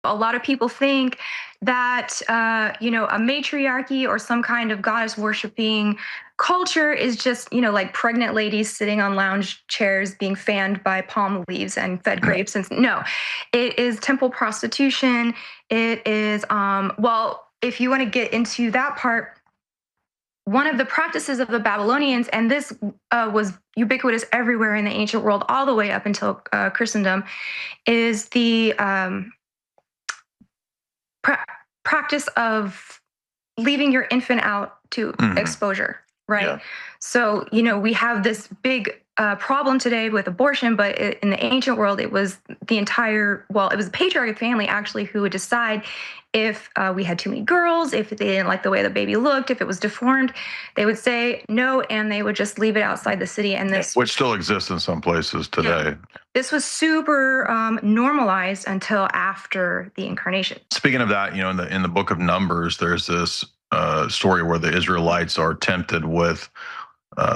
A lot of people think that a matriarchy or some kind of goddess worshiping culture is just like pregnant ladies sitting on lounge chairs being fanned by palm leaves and fed grapes. And no, it is temple prostitution. It is if you want to get into that part, one of the practices of the Babylonians, and this was ubiquitous everywhere in the ancient world, all the way up until Christendom, is the practice of leaving your infant out to exposure, right? Yeah. So, we have this big problem today with abortion, but in the ancient world, it was it was the patriarchal family actually who would decide if we had too many girls, if they didn't like the way the baby looked, if it was deformed, they would say no, and they would just leave it outside the city. And this, which still exists in some places today. Yeah. This was super normalized until after the incarnation. Speaking of that, in the book of Numbers, there's this story where the Israelites are tempted with,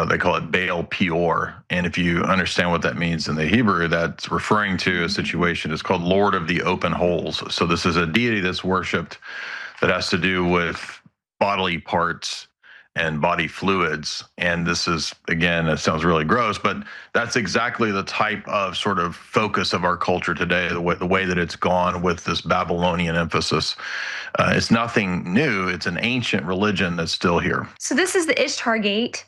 they call it Baal Peor. And if you understand what that means in the Hebrew, that's referring to a situation. It's called Lord of the Open Holes. So this is a deity that's worshipped that has to do with bodily parts and body fluids. And this is, again, it sounds really gross, but that's exactly the type of sort of focus of our culture today, the way that it's gone with this Babylonian emphasis. It's nothing new. It's an ancient religion that's still here. So this is the Ishtar Gate.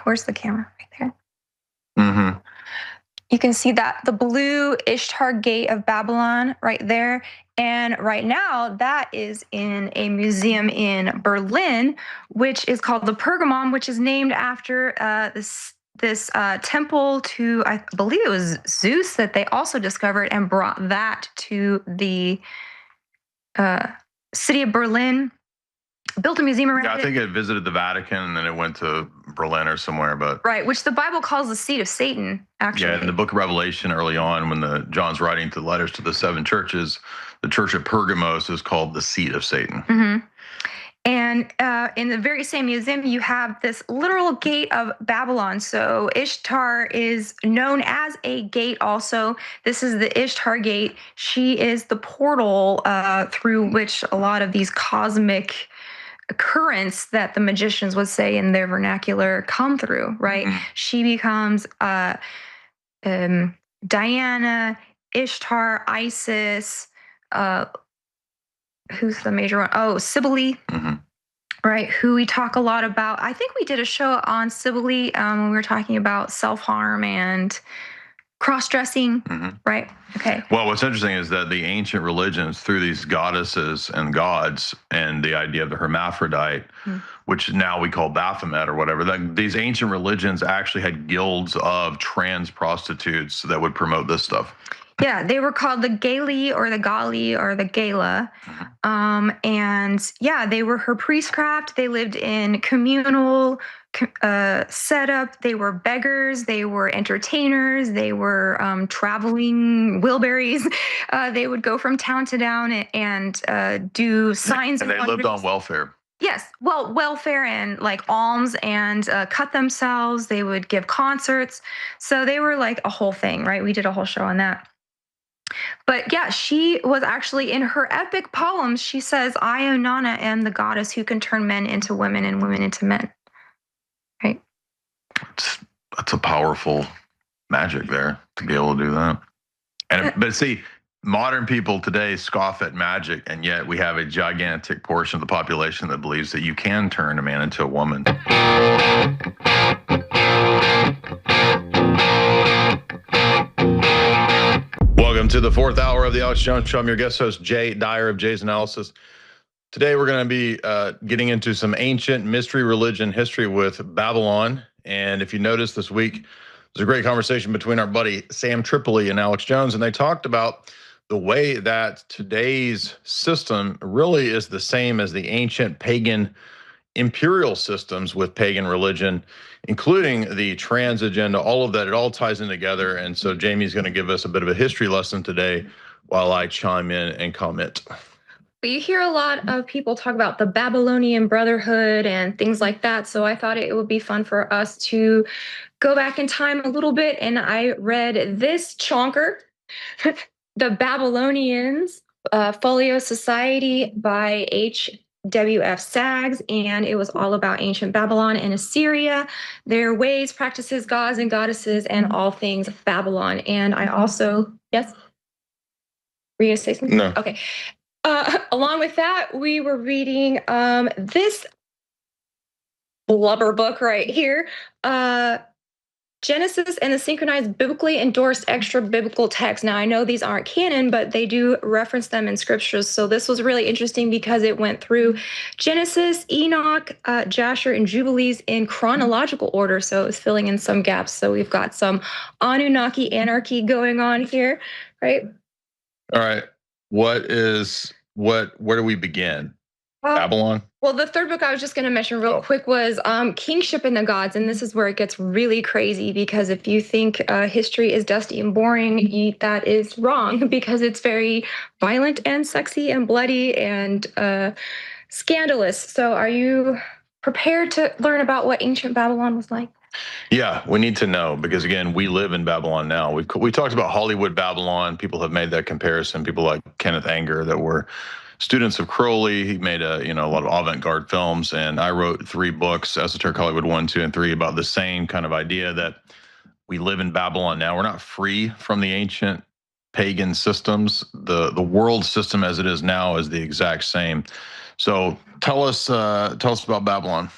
Where's the camera? Right there. Mm-hmm. You can see that the blue Ishtar Gate of Babylon right there. And right now that is in a museum in Berlin, which is called the Pergamon, which is named after this temple to, I believe it was Zeus, that they also discovered and brought that to the city of Berlin. Built a museum around it. Yeah, I think it visited the Vatican and then it went to Berlin or somewhere, but right, which the Bible calls the seat of Satan, actually. Yeah, in the book of Revelation early on, when John's writing the letters to the 7 churches, the church of Pergamos is called the seat of Satan. Mm-hmm. And in the very same museum, you have this literal gate of Babylon. So Ishtar is known as a gate also. This is the Ishtar Gate. She is the portal through which a lot of these cosmic currents that the magicians would say in their vernacular come through, right? Mm-hmm. She becomes Diana, Ishtar, Isis, who's the major one? Oh, Cybele, mm-hmm. right? Who we talk a lot about. I think we did a show on Cybele when we were talking about self-harm and cross-dressing, mm-hmm. right? Okay. Well, what's interesting is that the ancient religions, through these goddesses and gods and the idea of the hermaphrodite, which now we call Baphomet or whatever, these ancient religions actually had guilds of trans prostitutes that would promote this stuff. Yeah, they were called the Gali or the Gali or the Gala. Mm-hmm. And yeah, they were her priestcraft. They lived in communal setup. They were beggars. They were entertainers. They were traveling wheelbarrows. They would go from town to town and do signs. And they lived on welfare. Yes, well, welfare and like alms and cut themselves. They would give concerts. So they were like a whole thing, right? We did a whole show on that. But yeah, she was actually in her epic poems. She says, I, Onana, am the goddess who can turn men into women and women into men. Right? That's a powerful magic there to be able to do that. But see, modern people today scoff at magic, and yet we have a gigantic portion of the population that believes that you can turn a man into a woman. Welcome to the 4th hour of the Alex Jones Show. I'm your guest host, Jay Dyer of Jay's Analysis. Today, we're going to be getting into some ancient mystery religion history with Babylon. And if you noticed this week, there's a great conversation between our buddy Sam Tripoli and Alex Jones, and they talked about the way that today's system really is the same as the ancient pagan imperial systems with pagan religion, including the trans agenda, all of that, it all ties in together. And so Jamie's going to give us a bit of a history lesson today while I chime in and comment. But you hear a lot of people talk about the Babylonian Brotherhood and things like that. So I thought it would be fun for us to go back in time a little bit. And I read this chonker, The Babylonians Folio Society by H.W.F. Saggs, and it was all about ancient Babylon and Assyria, their ways, practices, gods and goddesses, and all things Babylon. And I also, yes, were you going to say something? No. Okay. Along with that, we were reading this blubber book right here, Genesis and the Synchronized Biblically Endorsed Extra Biblical Texts. Now, I know these aren't canon, but they do reference them in scriptures. So this was really interesting because it went through Genesis, Enoch, Jasher, and Jubilees in chronological order. So it was filling in some gaps. So we've got some Anunnaki anarchy going on here, right? All right. Where do we begin? Babylon? Well, the third book I was just going to mention real quick was Kingship and the Gods. And this is where it gets really crazy, because if you think history is dusty and boring, that is wrong, because it's very violent and sexy and bloody and scandalous. So are you prepared to learn about what ancient Babylon was like? Yeah, we need to know, because again, we live in Babylon now. We talked about Hollywood Babylon. People have made that comparison. People like Kenneth Anger that were students of Crowley. He made a lot of avant-garde films, and I wrote 3 books, Esoteric Hollywood 1, 2, and 3, about the same kind of idea that we live in Babylon now. We're not free from the ancient pagan systems. The world system as it is now is the exact same. So tell us about Babylon.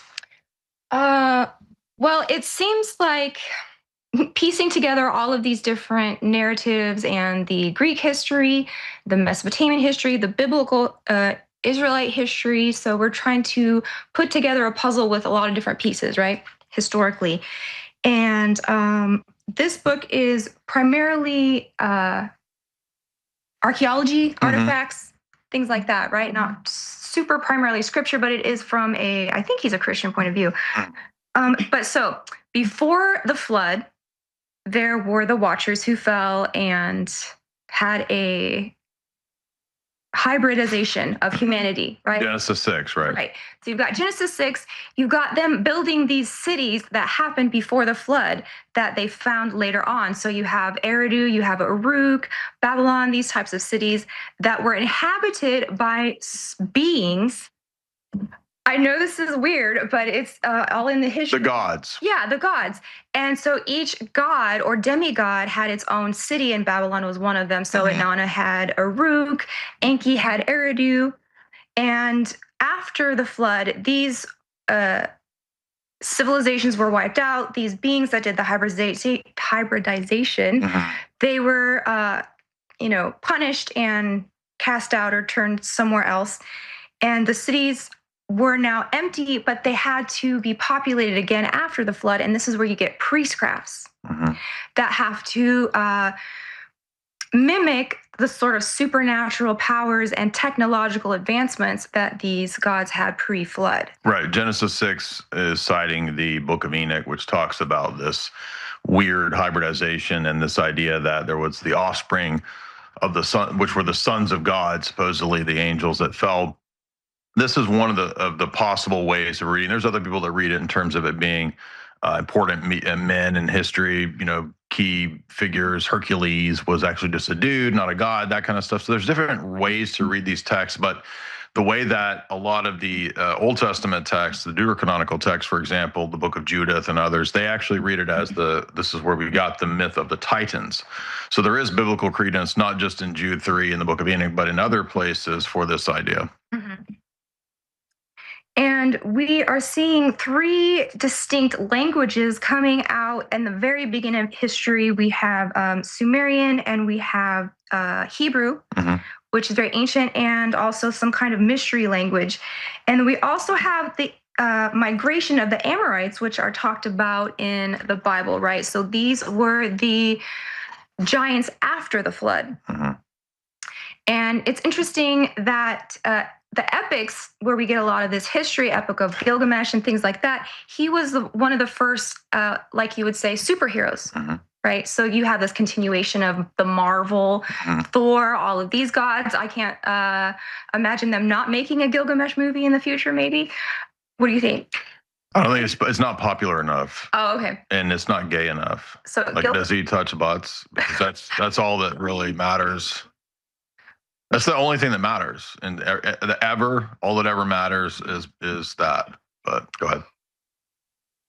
Well, it seems like piecing together all of these different narratives and the Greek history, the Mesopotamian history, the biblical Israelite history. So we're trying to put together a puzzle with a lot of different pieces, right? Historically. And this book is primarily archaeology, artifacts, things like that, right? Not super primarily scripture, but it is from I think he's a Christian point of view. But so before the flood, there were the Watchers who fell and had a hybridization of humanity, right? Genesis 6, right? Right. So you've got Genesis 6, you've got them building these cities that happened before the flood that they found later on. So you have Eridu, you have Uruk, Babylon, these types of cities that were inhabited by beings. I know this is weird, but it's all in the history. The gods. Yeah, the gods. And so each god or demigod had its own city, and Babylon was one of them. So Inanna had Uruk, Enki had Eridu. And after the flood, these civilizations were wiped out. These beings that did the hybridization, they were punished and cast out or turned somewhere else. And the cities were now empty, but they had to be populated again after the flood. And this is where you get priestcrafts that have to mimic the sort of supernatural powers and technological advancements that these gods had pre-flood. Right. Genesis 6 is citing the Book of Enoch, which talks about this weird hybridization and this idea that there was the offspring of the sun, which were the sons of God, supposedly the angels that fell. This is one of the possible ways of reading. There's other people that read it in terms of it being important men in history, key figures. Hercules was actually just a dude, not a god, that kind of stuff. So there's different ways to read these texts, but the way that a lot of the Old Testament texts, the Deuterocanonical text, for example, the Book of Judith and others, they actually read it as this is where we got the myth of the Titans. So there is biblical credence, not just in Jude 3 in the Book of Enoch, but in other places for this idea. And we are seeing 3 distinct languages coming out in the very beginning of history. We have Sumerian and we have Hebrew, which is very ancient, and also some kind of mystery language. And we also have the migration of the Amorites, which are talked about in the Bible, right? So these were the giants after the flood. And it's interesting that the epics, where we get a lot of this history, Epic of Gilgamesh and things like that, he was one of the first, like you would say, superheroes, right? So you have this continuation of the Marvel, Thor, all of these gods. I can't imagine them not making a Gilgamesh movie in the future, maybe. What do you think? I don't think it's not popular enough. Oh, okay. And it's not gay enough. So does he touch butts? Because that's all that really matters. That's the only thing that matters, and all that ever matters is that. But go ahead.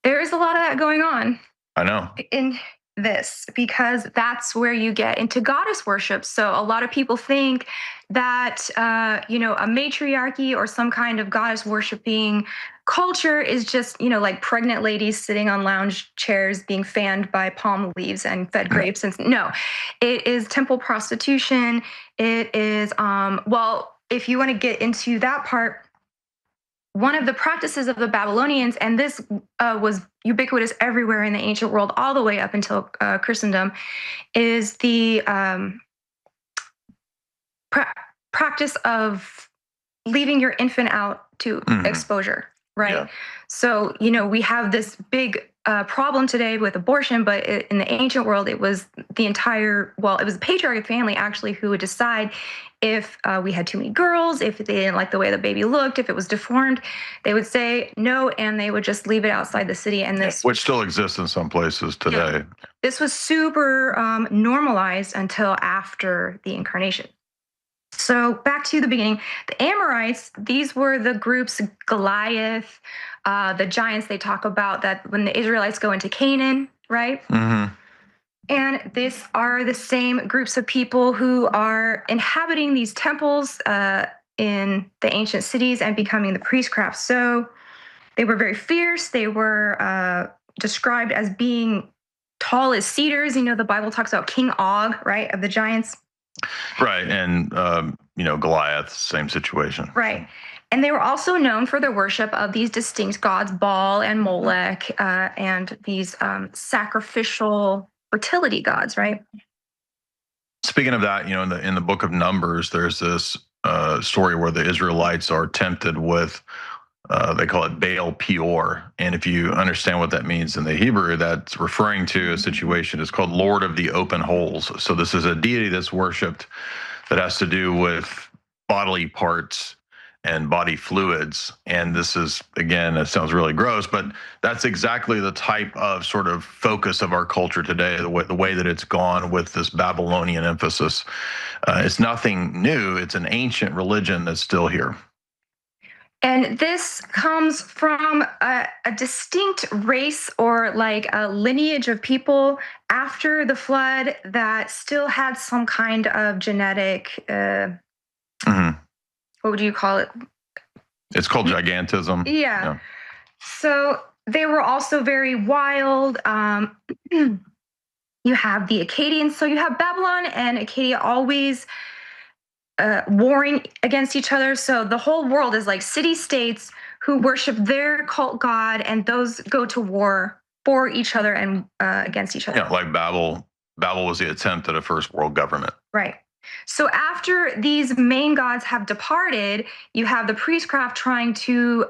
There is a lot of that going on I know. in this because that's where you get into goddess worship. So a lot of people think that a matriarchy or some kind of goddess worshiping culture is just like pregnant ladies sitting on lounge chairs being fanned by palm leaves and fed grapes. And no, it is temple prostitution. It is if you want to get into that part, one of the practices of the Babylonians, and this was ubiquitous everywhere in the ancient world, all the way up until Christendom, is the practice of leaving your infant out to exposure, right? Yeah. So, we have this big problem today with abortion, but in the ancient world, it was it was the patriarchal family actually who would decide if we had too many girls, if they didn't like the way the baby looked, if it was deformed, they would say no, and they would just leave it outside the city. And which still exists in some places today. Yeah, this was super normalized until after the incarnation. So back to the beginning, the Amorites, these were the groups, Goliath, the giants they talk about that when the Israelites go into Canaan, right? Mm-hmm. And these are the same groups of people who are inhabiting these temples in the ancient cities and becoming the priestcraft. So they were very fierce. They were described as being tall as cedars. The Bible talks about King Og, right, of the giants. Right, and Goliath, same situation. Right. And they were also known for their worship of these distinct gods, Baal and Molech, and these sacrificial fertility gods, right? Speaking of that, in the book of Numbers, there's this story where the Israelites are tempted with they call it Baal Peor, and if you understand what that means in the Hebrew, that's referring to a situation. It's called Lord of the Open Holes. So this is a deity that's worshipped that has to do with bodily parts and body fluids. And this is, again, it sounds really gross, but that's exactly the type of sort of focus of our culture today, the way that it's gone with this Babylonian emphasis. It's nothing new. It's an ancient religion that's still here. And this comes from a distinct race or like a lineage of people after the flood that still had some kind of genetic, what would you call it? It's called gigantism. Yeah. So they were also very wild. You have the Akkadians. So you have Babylon and Akkadia always warring against each other. So the whole world is like city-states who worship their cult god, and those go to war for each other and against each other. Yeah, like Babel. Babel was the attempt at a first world government. Right. So after these main gods have departed, you have the priestcraft trying to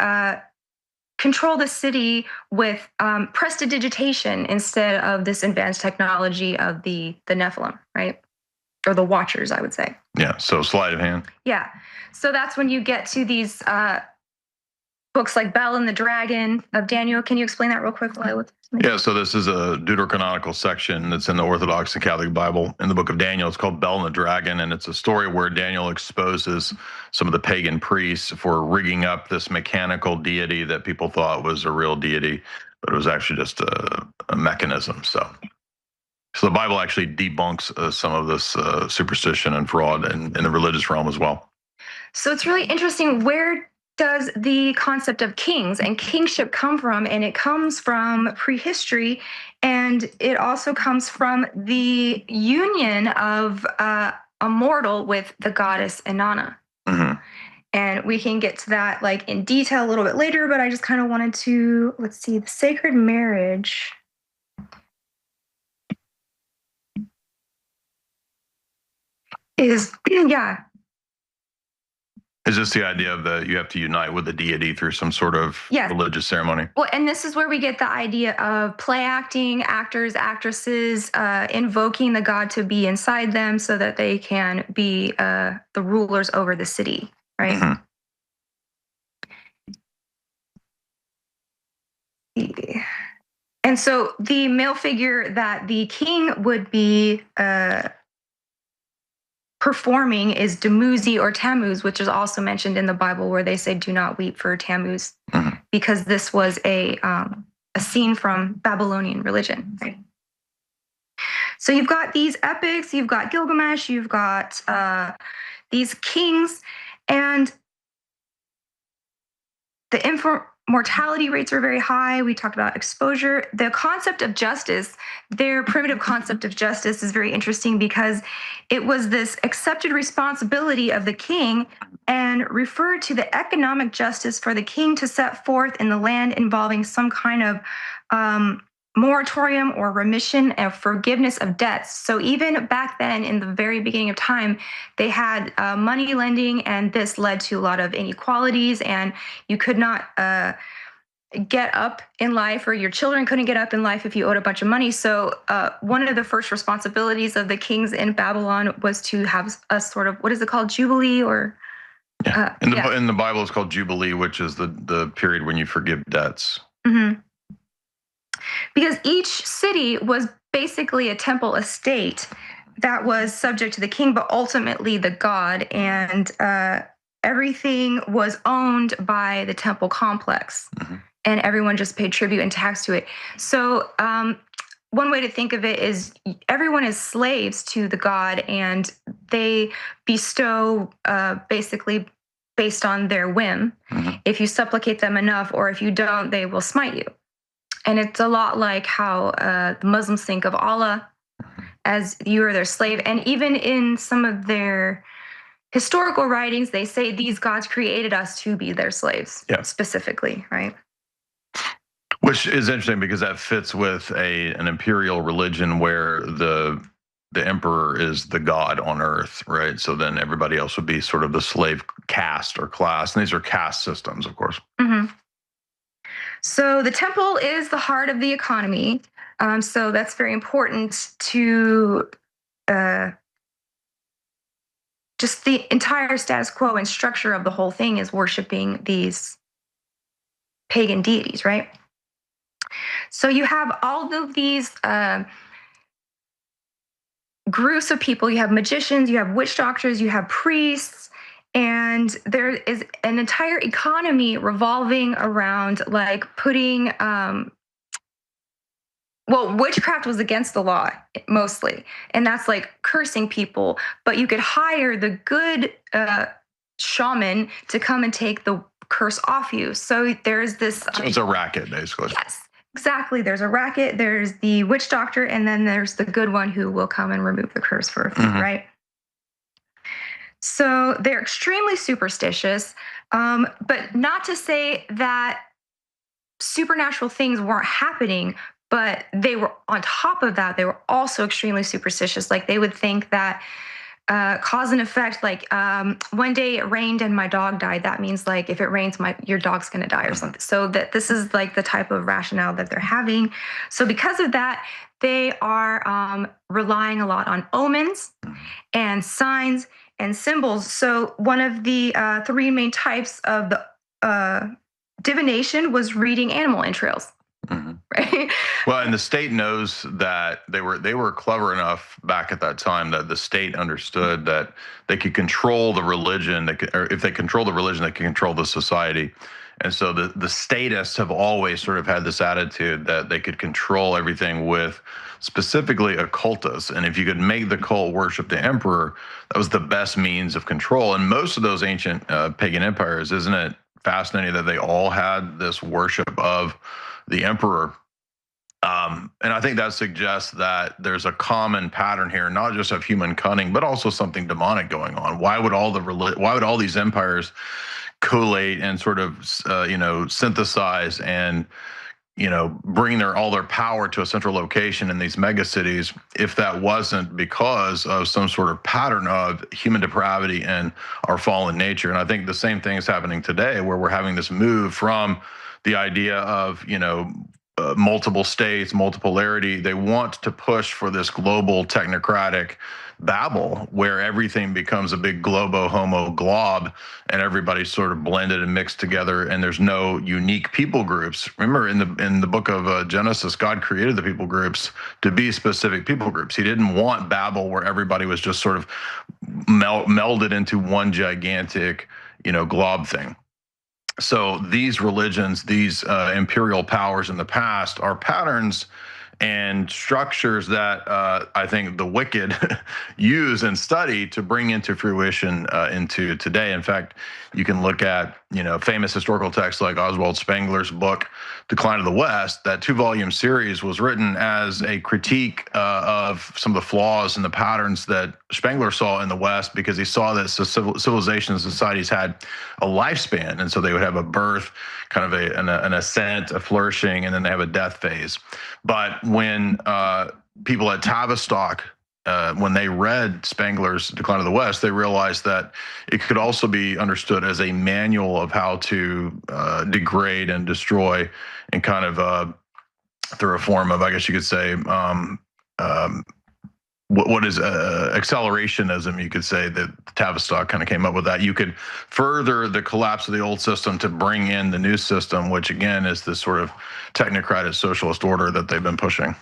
control the city with prestidigitation instead of this advanced technology of the Nephilim, right? Or the Watchers, I would say. Yeah, so sleight of hand. Yeah. So that's when you get to these books like Bel and the Dragon of Daniel. Can you explain that real quick? Yeah, so this is a deuterocanonical section that's in the Orthodox and Catholic Bible. In the book of Daniel, it's called Bel and the Dragon, and it's a story where Daniel exposes some of the pagan priests for rigging up this mechanical deity that people thought was a real deity, but it was actually just a mechanism. So the Bible actually debunks some of this superstition and fraud in the religious realm as well. So it's really interesting. Where does the concept of kings and kingship come from? And it comes from prehistory, and it also comes from the union of a mortal with the goddess Inanna. And we can get to that like in detail a little bit later, but I just kind of wanted to, let's see, the sacred marriage. Is this the idea of you have to unite with the deity through some sort of religious ceremony? Well, and this is where we get the idea of play acting, actors, actresses, invoking the god to be inside them so that they can be the rulers over the city, right? And so the male figure that the king would be performing is Dumuzi or Tammuz, which is also mentioned in the Bible, where they say, "Do not weep for Tammuz," because this was a scene from Babylonian religion. Right? So you've got these epics, you've got Gilgamesh, you've got these kings, and the mortality rates are very high. We talked about exposure. The concept of justice, their primitive concept of justice, is very interesting because it was this accepted responsibility of the king and referred to the economic justice for the king to set forth in the land involving some kind of moratorium or remission and forgiveness of debts. So even back then, in the very beginning of time, they had money lending, and this led to a lot of inequalities, and you could not get up in life, or your children couldn't get up in life if you owed a bunch of money. So one of the first responsibilities of the kings in Babylon was to have a sort of, what is it called, jubilee, or in the Bible it's called jubilee, which is the period when you forgive debts. Because each city was basically a temple estate that was subject to the king, but ultimately the god, and everything was owned by the temple complex, and everyone just paid tribute and tax to it. So one way to think of it is everyone is slaves to the god, and they bestow basically based on their whim. If you supplicate them enough, or if you don't, they will smite you. And it's a lot like how the Muslims think of Allah as you are their slave. And even in some of their historical writings, they say these gods created us to be their slaves, specifically, right? Which is interesting because that fits with an imperial religion where the emperor is the god on earth, right? So then everybody else would be sort of the slave caste or class. And these are caste systems, of course. So the temple is the heart of the economy. So that's very important to just the entire status quo and structure of the whole thing is worshiping these pagan deities, right? So you have all of these groups of people. You have magicians, you have witch doctors, you have priests, and there is an entire economy revolving around like putting, witchcraft was against the law mostly, and that's like cursing people, but you could hire the good shaman to come and take the curse off you. So there's this. So it's a racket, basically. Yes, exactly. There's a racket, there's the witch doctor, and then there's the good one who will come and remove the curse for a fee, right? So they're extremely superstitious, but not to say that supernatural things weren't happening, but they were on top of that. They were also extremely superstitious. Like they would think that cause and effect, like one day it rained and my dog died. That means like if it rains, your dog's going to die or something. So that this is like the type of rationale that they're having. So because of that, they are relying a lot on omens and signs and symbols. So one of the three main types of the divination was reading animal entrails. Right? Well, and the state knows that they were clever enough back at that time that the state understood that they could control the religion. Or if they control the religion, they can control the society. And so the statists have always sort of had this attitude that they could control everything with specifically occultists. And if you could make the cult worship the emperor, that was the best means of control. And most of those ancient pagan empires, isn't it fascinating that they all had this worship of the emperor? And I think that suggests that there's a common pattern here, not just of human cunning, but also something demonic going on. Why would all these empires collate and sort of synthesize and bring all their power to a central location in these mega cities if that wasn't because of some sort of pattern of human depravity and our fallen nature? And I think the same thing is happening today, where we're having this move from the idea of multiple states, multipolarity. They want to push for this global technocratic Babel where everything becomes a big globo homo glob and everybody's sort of blended and mixed together and there's no unique people groups. Remember in the book of Genesis, God created the people groups to be specific people groups. He didn't want Babel where everybody was just sort of melded into one gigantic, glob thing. So these religions, these imperial powers in the past are patterns and structures that I think the wicked use and study to bring into fruition into today. In fact, you can look at famous historical texts like Oswald Spengler's book Decline of the West. That 2-volume series was written as a critique of some of the flaws and the patterns that Spengler saw in the West, because he saw that civilizations and societies had a lifespan, and so they would have a birth, kind of an ascent, a flourishing, and then they have a death phase. But when people at Tavistock, when they read Spengler's Decline of the West, they realized that it could also be understood as a manual of how to degrade and destroy, and kind of through a form of, I guess you could say, what is accelerationism, you could say, that Tavistock kind of came up with that. You could further the collapse of the old system to bring in the new system, which again is this sort of technocratic socialist order that they've been pushing.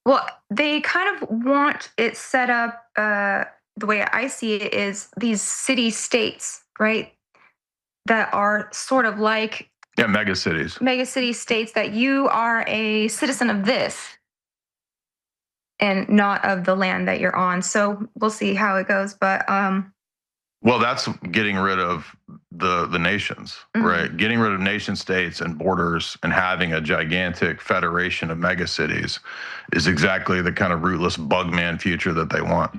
Well, they kind of want it set up, the way I see it is these city states, right? That are sort of like mega cities. Mega city states that you are a citizen of this and not of the land that you're on. So we'll see how it goes. But well, that's getting rid of the nations, right? Getting rid of nation states and borders and having a gigantic federation of mega cities is exactly the kind of rootless bugman future that they want.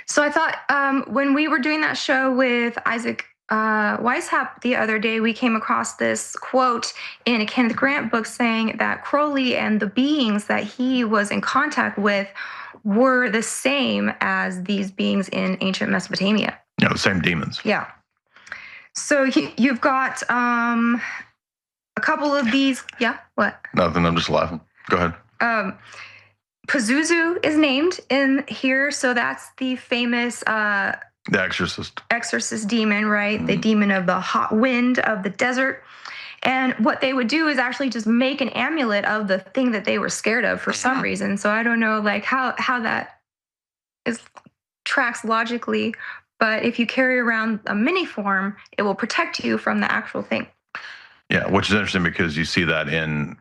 So I thought when we were doing that show with Isaac Weishaupt the other day, we came across this quote in a Kenneth Grant book saying that Crowley and the beings that he was in contact with were the same as these beings in ancient Mesopotamia. Yeah, the same demons. Yeah. So you've got a couple of these. Yeah, what? Nothing, I'm just laughing. Go ahead. Pazuzu is named in here, so that's the famous the exorcist demon, right? The demon of the hot wind of the desert. And what they would do is actually just make an amulet of the thing that they were scared of for some reason. So I don't know like how that tracks logically, but if you carry around a mini form, it will protect you from the actual thing. Yeah, which is interesting because you see that in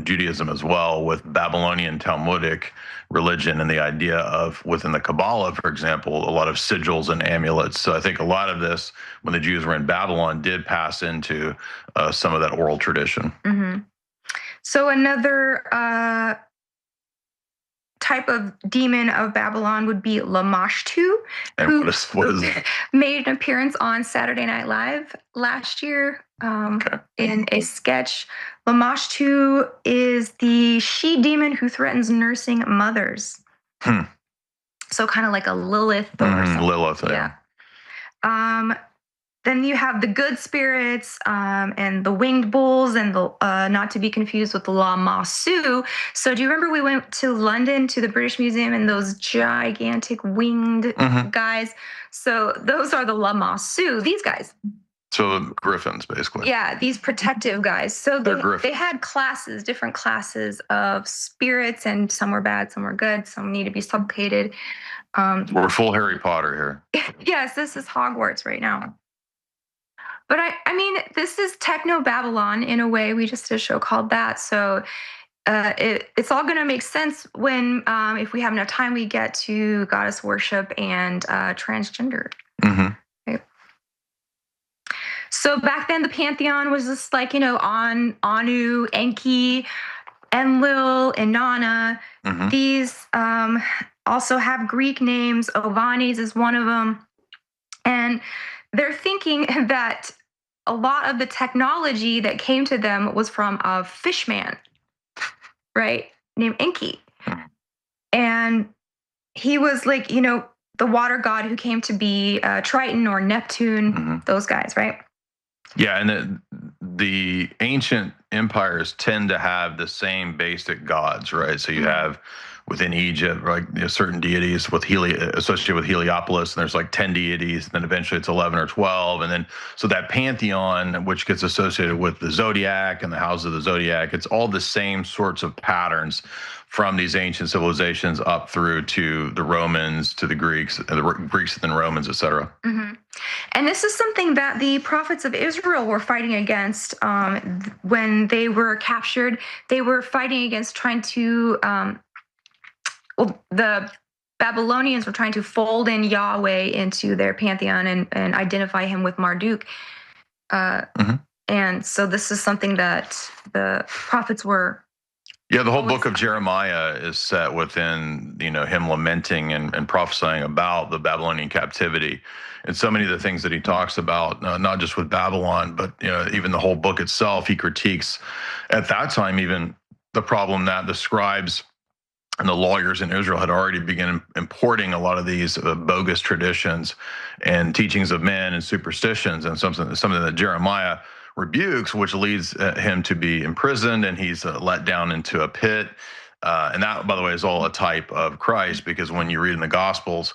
Judaism as well, with Babylonian Talmudic religion and the idea of, within the Kabbalah, for example, a lot of sigils and amulets. So I think a lot of this, when the Jews were in Babylon, did pass into some of that oral tradition. So another type of demon of Babylon would be Lamashtu, who what is that? Made an appearance on Saturday Night Live last year in a sketch. Lamashtu is the she demon who threatens nursing mothers. So kind of like a Lilith or something. Lilith, yeah. Then you have the good spirits and the winged bulls, and the not to be confused with the Lamassu. So do you remember we went to London to the British Museum and those gigantic winged guys? So those are the Lamassu, these guys. So griffins, basically. Yeah, these protective guys. So they had classes, different classes of spirits, and some were bad, some were good, some need to be supplicated. We're full Harry Potter here. Yes, this is Hogwarts right now. But I mean, this is techno Babylon in a way. We just did a show called that. So it's all going to make sense when, if we have enough time, we get to goddess worship and transgender. Right? So back then, the pantheon was just like, Anu, Enki, Enlil, Inanna. These also have Greek names. Ovanes is one of them. And they're thinking that a lot of the technology that came to them was from a fish man, right, named Enki. And he was like, the water god who came to be Triton or Neptune, those guys, right? Yeah, and the ancient empires tend to have the same basic gods, right? So you have within Egypt, like certain deities with associated with Heliopolis, and there's like 10 deities, and then eventually it's 11 or 12, and then so that pantheon, which gets associated with the zodiac and the houses of the zodiac, it's all the same sorts of patterns from these ancient civilizations up through to the Romans, to the Greeks, and the Greeks and then Romans, etc. Mm-hmm. And this is something that the prophets of Israel were fighting against when they were captured. They were fighting against trying to, the Babylonians were trying to fold in Yahweh into their pantheon and identify him with Marduk. And so this is something that the prophets were. Yeah, the whole book of Jeremiah is set within, him lamenting and prophesying about the Babylonian captivity. And so many of the things that he talks about, not just with Babylon, but even the whole book itself, he critiques at that time even the problem that the scribes and the lawyers in Israel had already begun importing a lot of these bogus traditions and teachings of men and superstitions, and something that Jeremiah rebukes, which leads him to be imprisoned, and he's let down into a pit. And that, by the way, is all a type of Christ, because when you read in the Gospels,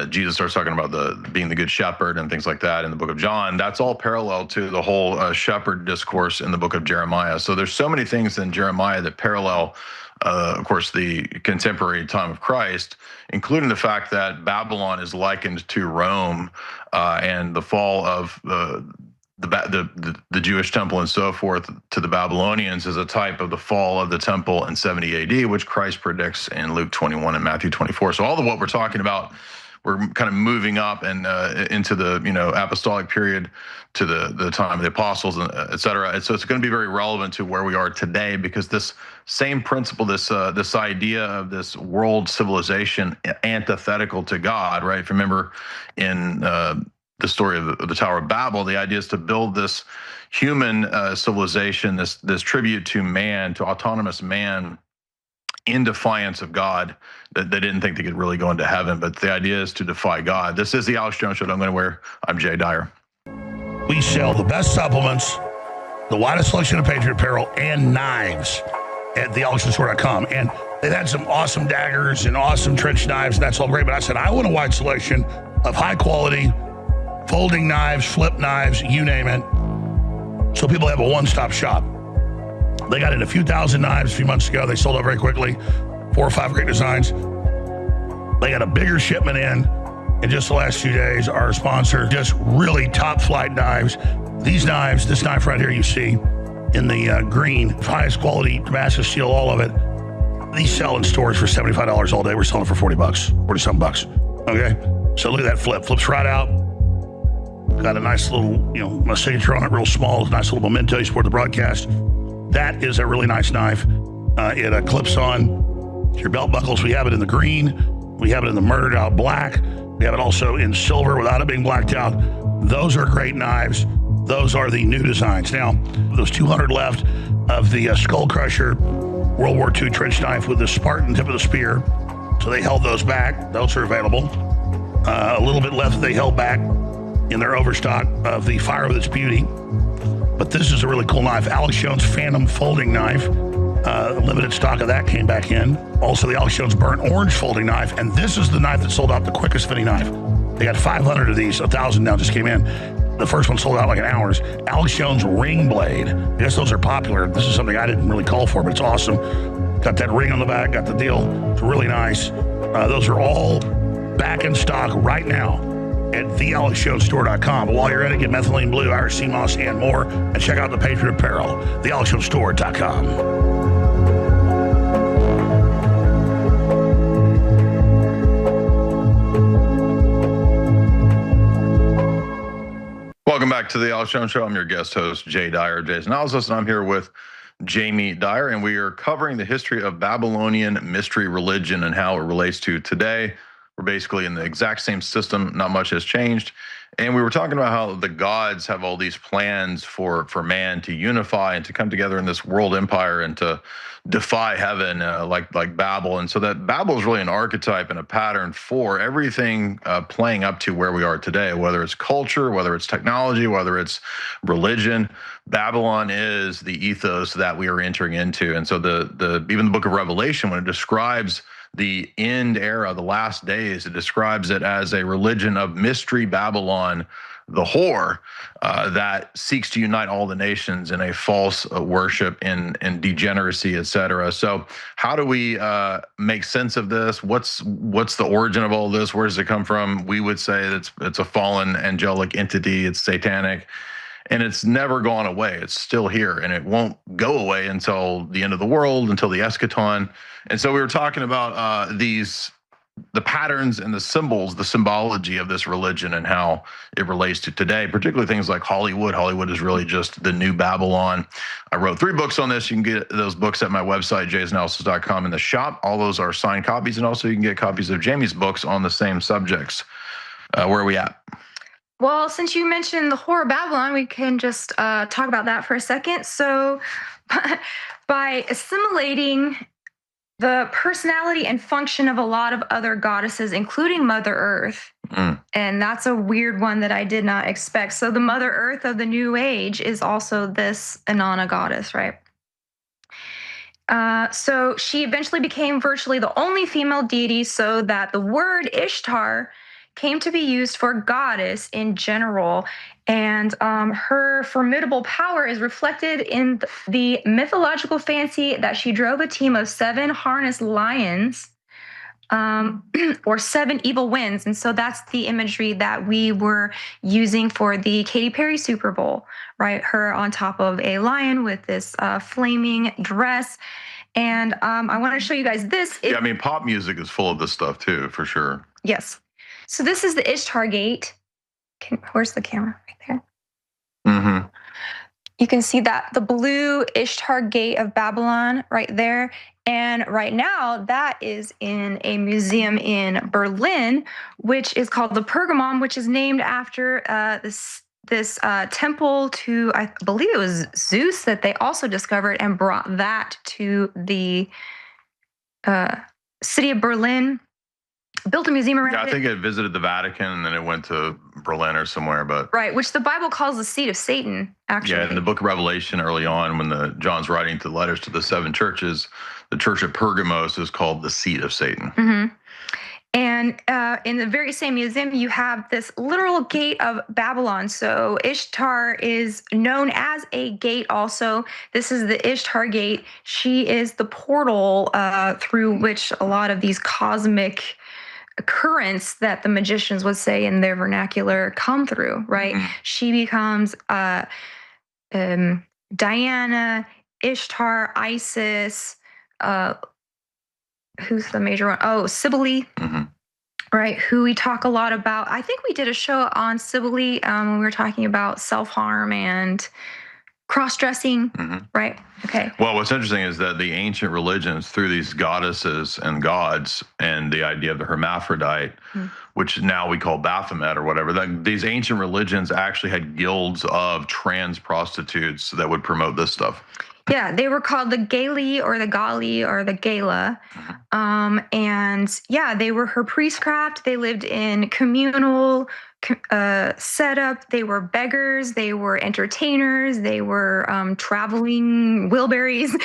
Jesus starts talking about being the good shepherd and things like that in the book of John. That's all parallel to the whole shepherd discourse in the book of Jeremiah. So there's so many things in Jeremiah that parallel, of course, the contemporary time of Christ, including the fact that Babylon is likened to Rome, and the fall of the Jewish temple and so forth to the Babylonians is a type of the fall of the temple in 70 AD, which Christ predicts in Luke 21 and Matthew 24. So all of what we're talking about, we're kind of moving up and into the apostolic period, to the time of the apostles, et cetera. And so it's going to be very relevant to where we are today, because this same principle, this idea of this world civilization antithetical to God, right? If you remember in the story of the Tower of Babel, the idea is to build this human civilization, this tribute to man, to autonomous man, in defiance of God. That they didn't think they could really go into heaven, but the idea is to defy God. This is the Alex Jones Show. I'm going to wear. I'm Jay Dyer. We sell the best supplements, the widest selection of Patriot apparel, and knives at theological.com. And they've had some awesome daggers and awesome trench knives, and that's all great. But I said, I want a wide selection of high quality folding knives, flip knives, you name it, so people have a one-stop shop. They got in a few thousand knives a few months ago. They sold out very quickly. 4 or 5 great designs. They got a bigger shipment in just the last 2 days. Our sponsor, just really top flight knives. These knives, this knife right here you see in the green, highest quality Damascus steel, all of it. These sell in stores for $75 all day. We're selling for $40, 40 some bucks. Okay, so look at that flip. Flips right out. Got a nice little, my signature on it, real small, nice little memento. You support the broadcast. That is a really nice knife. It clips on your belt buckles. We have it in the green. We have it in the murdered out black. We have it also in silver without it being blacked out. Those are great knives. Those are the new designs. Now, those 200 left of the Skull Crusher World War II trench knife with the Spartan tip of the spear. So they held those back. Those are available. A little bit left they held back in their overstock of the Fire with Its Beauty. But this is a really cool knife. Alex Jones Phantom folding knife. Limited stock of that came back in. Also the Alex Jones Burnt Orange folding knife. And this is the knife that sold out the quickest fitting knife. They got 500 of these. 1,000 now just came in. The first one sold out like in hours. Alex Jones Ring Blade. I guess those are popular. This is something I didn't really call for, but it's awesome. Got that ring on the back, got the deal. It's really nice. Those are all back in stock right now at thealexjonesstore.com. But while you're at it, get methylene blue, Irish sea moss, and more. And check out the Patriot Apparel, thealexjonesstore.com. Welcome back to the Alex Jones Show. I'm your guest host, Jay Dyer, Jay's Analysis, and I'm here with Jamie Dyer, and we are covering the history of Babylonian mystery religion and how it relates to today. We're basically in the exact same system. Not much has changed. And we were talking about how the gods have all these plans for man to unify and to come together in this world empire and to defy heaven, like Babel. And so that Babel is really an archetype and a pattern for everything playing up to where we are today, whether it's culture, whether it's technology, whether it's religion. Babylon is the ethos that we are entering into. And so even the book of Revelation, when it describes the end era, the last days, it describes it as a religion of mystery Babylon, the whore, that seeks to unite all the nations in a false worship and degeneracy, etc. So how do we make sense of this? What's the origin of all this? Where does it come from? We would say that it's a fallen angelic entity. It's satanic. And it's never gone away. It's still here, and it won't go away until the end of the world, until the eschaton. And so we were talking about the patterns and the symbols, the symbology of this religion and how it relates to today, particularly things like Hollywood. Hollywood is really just the new Babylon. I wrote 3 books on this. You can get those books at my website, jaysanalysis.com, in the shop. All those are signed copies, and also you can get copies of Jamie's books on the same subjects. Where are we at? Well, since you mentioned the whore of Babylon, we can just talk about that for a second. So by assimilating the personality and function of a lot of other goddesses, including Mother Earth, and that's a weird one that I did not expect. So the Mother Earth of the New Age is also this Inanna goddess, right? So she eventually became virtually the only female deity, so that the word Ishtar came to be used for goddess in general. And her formidable power is reflected in the mythological fantasy that she drove a team of 7 harnessed lions, or 7 evil winds. And so that's the imagery that we were using for the Katy Perry Super Bowl, right? Her on top of a lion with this flaming dress. And I want to show you guys this. Yeah, I mean, pop music is full of this stuff too, for sure. Yes. So this is the Ishtar Gate. Where's the camera? Right there. Mm-hmm. You can see that the blue Ishtar Gate of Babylon right there. And right now that is in a museum in Berlin, which is called the Pergamon, which is named after this temple to, I believe it was Zeus, that they also discovered and brought that to the city of Berlin. Built a museum around it. Yeah, I think it visited the Vatican and then it went to Berlin or somewhere. But right, which the Bible calls the seat of Satan, actually. Yeah, in the book of Revelation early on, when John's writing to the letters to the 7 churches, the church of Pergamos is called the seat of Satan. Mm-hmm. And in the very same museum, you have this literal gate of Babylon. So Ishtar is known as a gate also. This is the Ishtar Gate. She is the portal through which a lot of these cosmic currents that the magicians would say in their vernacular come through, right? Mm-hmm. She becomes Diana, Ishtar, Isis, who's the major one? Oh, Cybele, mm-hmm. right? Who we talk a lot about. I think we did a show on Cybele when we were talking about self-harm and cross-dressing, mm-hmm. right? Okay. Well, what's interesting is that the ancient religions, through these goddesses and gods and the idea of the hermaphrodite, mm-hmm. which now we call Baphomet or whatever, these ancient religions actually had guilds of trans prostitutes that would promote this stuff. Yeah, they were called the Gali or the Gali or the Gala. Mm-hmm. And yeah, they were her priestcraft. They lived in communal setup. They were beggars. They were entertainers. They were traveling wheelbarrows.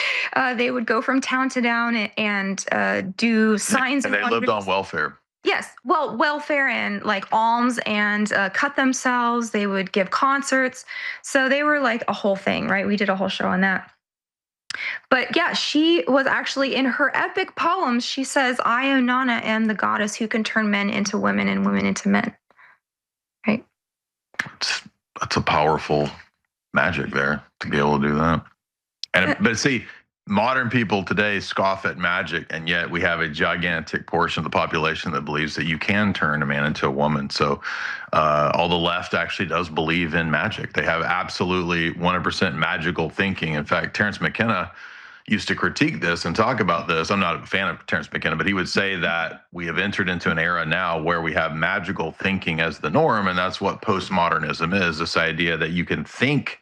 They would go from town to town and do signs. And they lived on welfare. Yes, well, welfare and like alms and cut themselves. They would give concerts. So they were like a whole thing, right? We did a whole show on that. But yeah, she was actually in her epic poems. She says, I, Inanna, am the goddess who can turn men into women and women into men. Right? That's a powerful magic there to be able to do that. And but see, modern people today scoff at magic, and yet we have a gigantic portion of the population that believes that you can turn a man into a woman. So all the left actually does believe in magic. They have absolutely 100% magical thinking. In fact, Terence McKenna, used to critique this and talk about this. I'm not a fan of Terence McKenna, but he would say that we have entered into an era now where we have magical thinking as the norm, and that's what postmodernism is, this idea that you can think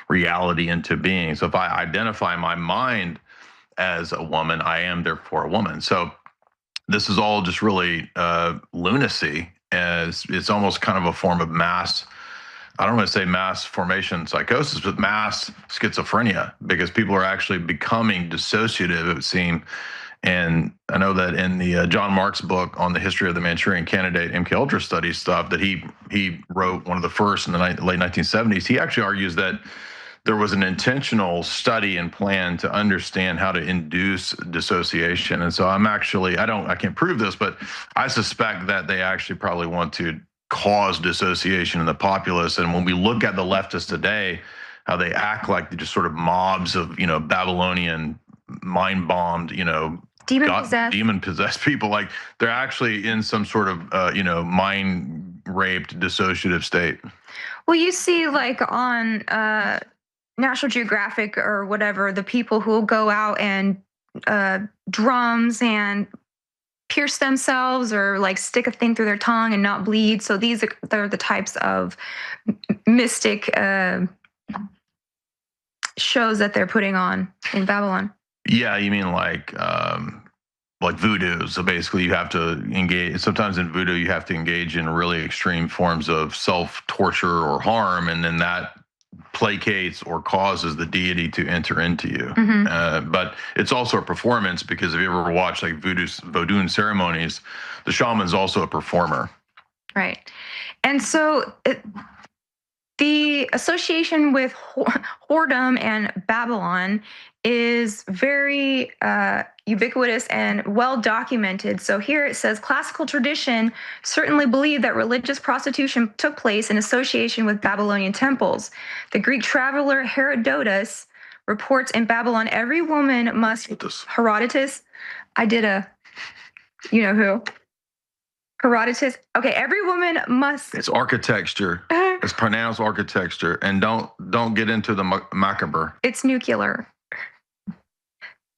reality into being. So if I identify my mind as a woman, I am therefore a woman. So this is all just really lunacy, as it's almost kind of a form of mass, I don't want to say mass formation psychosis, but mass schizophrenia, because people are actually becoming dissociative, it would seem. And I know that in the John Mark's book on the history of the Manchurian Candidate MK Ultra study stuff that he wrote, one of the first in the late 1970s, he actually argues that there was an intentional study and plan to understand how to induce dissociation. And so I can't prove this, but I suspect that they actually probably want to cause dissociation in the populace. And when we look at the leftists today, how they act like they're just sort of mobs of, Babylonian mind bombed, demon possessed people, like they're actually in some sort of, mind raped dissociative state. Well, you see, like on National Geographic or whatever, the people who will go out and drums and pierce themselves or like stick a thing through their tongue and not bleed. So they're the types of mystic shows that they're putting on in Babylon. Yeah, you mean like voodoo. So basically you have to engage, sometimes in voodoo you have to engage in really extreme forms of self-torture or harm, and then that placates or causes the deity to enter into you. Mm-hmm. But it's also a performance, because if you ever watch like voodoo ceremonies, the shaman's also a performer. Right. And so the association with whoredom and Babylon is very ubiquitous and well documented. So here it says, classical tradition certainly believed that religious prostitution took place in association with Babylonian temples. The Greek traveler Herodotus reports in Babylon, every woman must, Herodotus, I did a, you know who? Herodotus. Okay, every woman must. It's architecture. It's pronounced architecture, and don't get into the macabre. It's nuclear.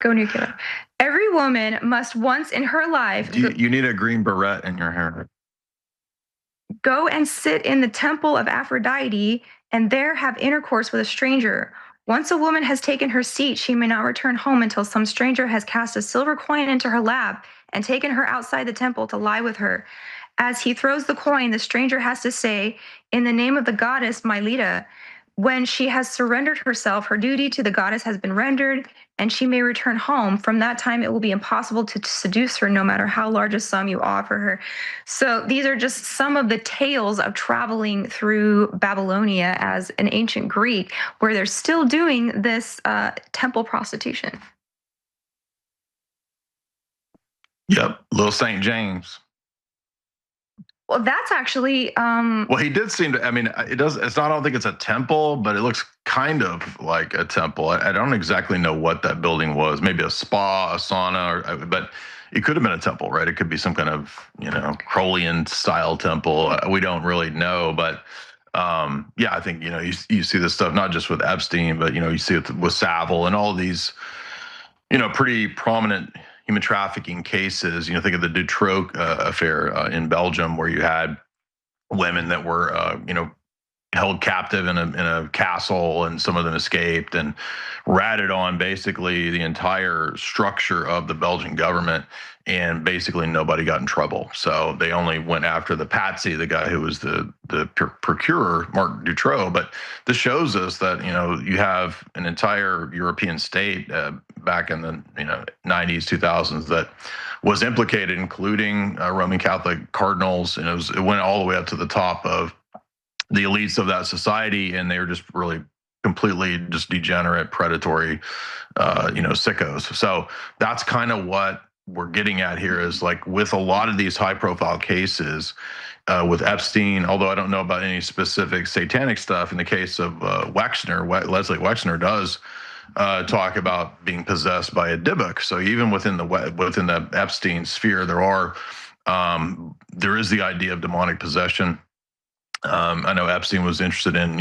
Go nuclear. Every woman must once in her life. You need a green beret in your hair. Go and sit in the temple of Aphrodite, and there have intercourse with a stranger. Once a woman has taken her seat, she may not return home until some stranger has cast a silver coin into her lap and taken her outside the temple to lie with her. As he throws the coin, the stranger has to say, in the name of the goddess Milenia. When she has surrendered herself, her duty to the goddess has been rendered, and she may return home. From that time, it will be impossible to seduce her, no matter how large a sum you offer her. So these are just some of the tales of traveling through Babylonia as an ancient Greek, where they're still doing this temple prostitution. Yep, little St. James. Well, that's actually. Well, he did seem to. I mean, it does. It's not. I don't think it's a temple, but it looks kind of like a temple. I don't exactly know what that building was. Maybe a spa, a sauna, but it could have been a temple, right? It could be some kind of Crowleyan style temple. We don't really know, but yeah, I think you see this stuff not just with Epstein, but you see it with Savile and all these pretty prominent human trafficking cases. Think of the Dutroux affair in Belgium, where you had women that were, held captive in a castle, and some of them escaped, and ratted on basically the entire structure of the Belgian government, and basically nobody got in trouble. So they only went after the patsy, the guy who was the procurer, Marc Dutroux. But this shows us that you have an entire European state back in the 90s, 2000s that was implicated, including Roman Catholic cardinals, and it went all the way up to the top of the elites of that society, and they were just really completely just degenerate, predatory, sickos. So that's kind of what we're getting at here, is like with a lot of these high-profile cases, with Epstein, although I don't know about any specific satanic stuff. In the case of Leslie Wexner does talk about being possessed by a Dybbuk. So even within the Epstein sphere, there is the idea of demonic possession. I know Epstein was interested in,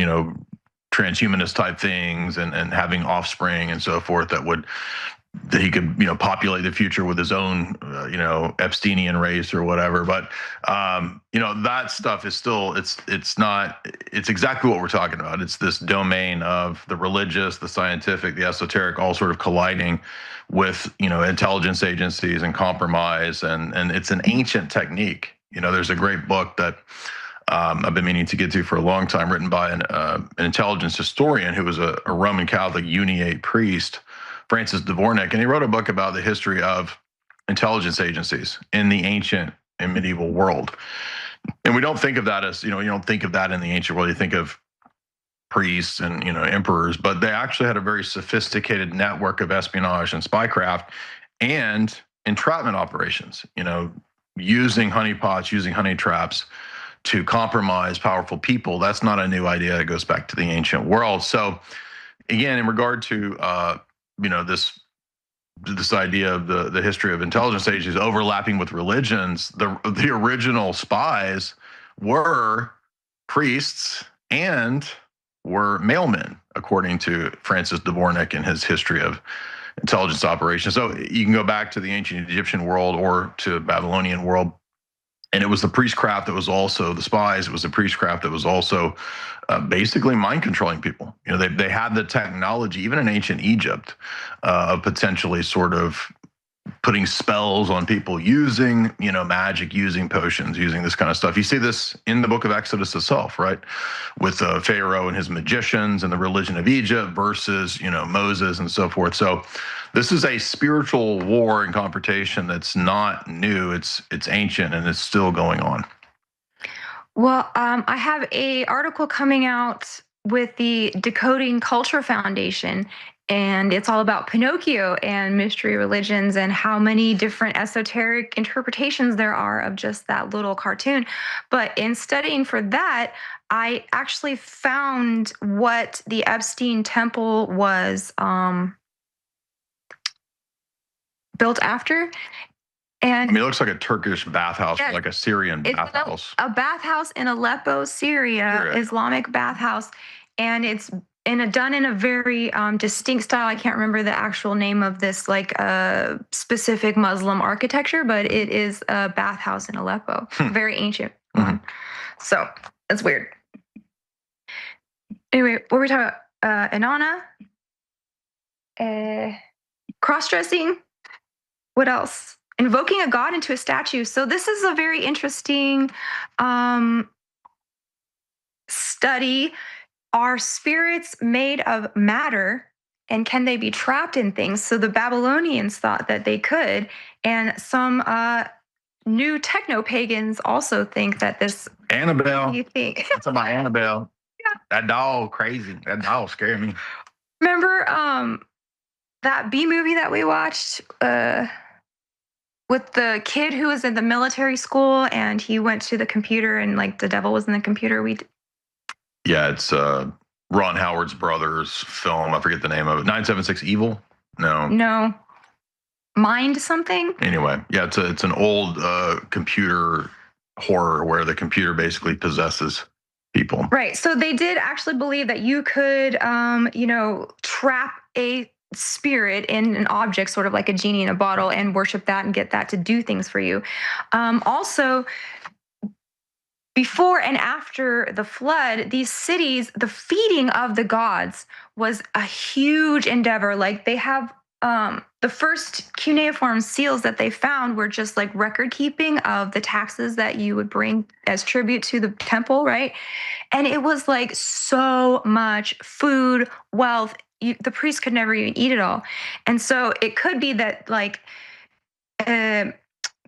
transhumanist type things and having offspring and so forth that he could, populate the future with his own, Epsteinian race or whatever. But, that stuff is still, it's exactly what we're talking about. It's this domain of the religious, the scientific, the esoteric, all sort of colliding with, intelligence agencies and compromise. And it's an ancient technique. There's a great book that I've been meaning to get to for a long time, written by an intelligence historian who was a Roman Catholic Uniate priest, Francis Dvorak, and he wrote a book about the history of intelligence agencies in the ancient and medieval world. And we don't think of that as, you don't think of that in the ancient world. You think of priests and, emperors, but they actually had a very sophisticated network of espionage and spycraft and entrapment operations, using honeypots, using honey traps to compromise powerful people. That's not a new idea. It goes back to the ancient world. So again, in regard to, this idea of the history of intelligence agencies overlapping with religions, the original spies were priests and were mailmen, according to Francis Dvorak in his history of intelligence operations. So you can go back to the ancient Egyptian world or to Babylonian world. And it was the priestcraft that was also the spies. It was the priestcraft that was also basically mind controlling people. They had the technology, even in ancient Egypt, of potentially sort of putting spells on people using, magic, using potions, using this kind of stuff. You see this in the book of Exodus itself, right? With Pharaoh and his magicians and the religion of Egypt versus, Moses and so forth. So this is a spiritual war and confrontation that's not new. It's ancient and it's still going on. Well, I have a article coming out with the Decoding Culture Foundation, and it's all about Pinocchio and mystery religions and how many different esoteric interpretations there are of just that little cartoon. But in studying for that, I actually found what the Epstein Temple was built after. And it looks like a Turkish bathhouse, yeah, like a Syrian bathhouse. A bathhouse in Aleppo, Syria, Islamic bathhouse. And it's done in a very distinct style. I can't remember the actual name of this, specific Muslim architecture, but it is a bathhouse in Aleppo, very ancient one. So that's weird. Anyway, what were we talking about? Inanna, cross-dressing. What else? Invoking a god into a statue. So this is a very interesting study. Are spirits made of matter, and can they be trapped in things? So the Babylonians thought that they could, and some new techno-pagans also think that this... Annabelle. What do you think? That's about Annabelle. Yeah. That doll, crazy. That doll scared me. Remember that B movie that we watched with the kid who was in the military school and he went to the computer and the devil was in the computer? Yeah, it's Ron Howard's brother's film. I forget the name of it. 976 Evil? No. Mind something? Anyway, yeah, it's an old computer horror where the computer basically possesses people. Right. So they did actually believe that you could, trap a spirit in an object, sort of like a genie in a bottle, and worship that and get that to do things for you. Also, before and after the flood, these cities, the feeding of the gods was a huge endeavor. They have the first cuneiform seals that they found were just record keeping of the taxes that you would bring as tribute to the temple, right? And it was so much food, wealth. The priests could never even eat it all. And so it could be that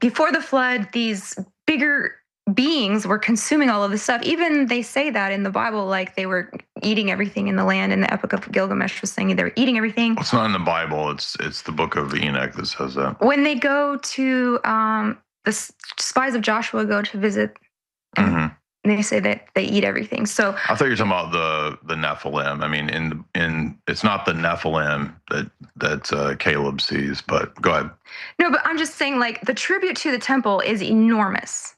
before the flood, these bigger beings were consuming all of this stuff. Even they say that in the Bible, they were eating everything in the land. And the Epic of Gilgamesh was saying they were eating everything. It's not in the Bible. It's the book of Enoch that says that. When they go to the spies of Joshua go to visit, they say that they eat everything. So I thought you were talking about the Nephilim. I mean, in it's not the Nephilim that Caleb sees. But go ahead. No, but I'm just saying, the tribute to the temple is enormous.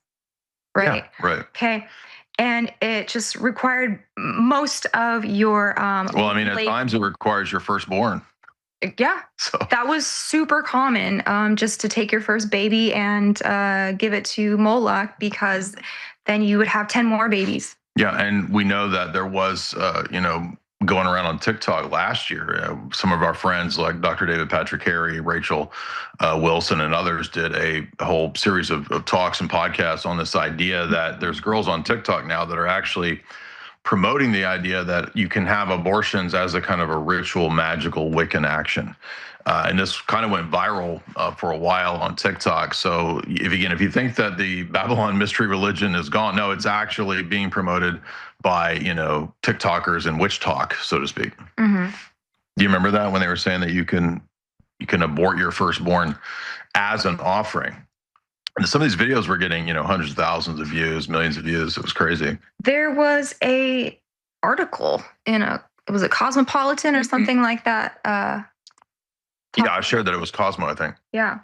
Right. Yeah, right. Okay. and it just required most of your Well, I mean, at times it requires your firstborn. Yeah, So that was super common, just to take your first baby and give it to Moloch, because then you would have 10 more babies. yeah, and we know that there was, going around on TikTok last year, some of our friends like Dr. David Patrick Harry, Rachel Wilson, and others did a whole series of talks and podcasts on this idea that there's girls on TikTok now that are actually promoting the idea that you can have abortions as a kind of a ritual, magical Wiccan action. And this kind of went viral for a while on TikTok. So if you think that the Babylon mystery religion is gone, no, it's actually being promoted by, TikTokers and witch talk, so to speak. Mm-hmm. Do you remember that when they were saying that you can abort your firstborn as an offering? And some of these videos were getting, hundreds of thousands of views, millions of views. It was crazy. There was a article was it Cosmopolitan or something like that? Yeah, I shared that it was Cosmo, I think. Yeah.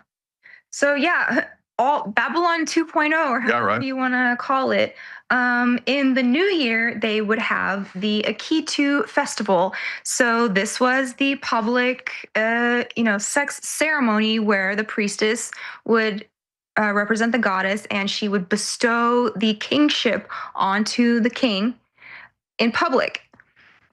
So yeah, all Babylon 2.0, or however you want to call it. In the new year, they would have the Akitu festival. So this was the public, sex ceremony where the priestess would represent the goddess, and she would bestow the kingship onto the king in public.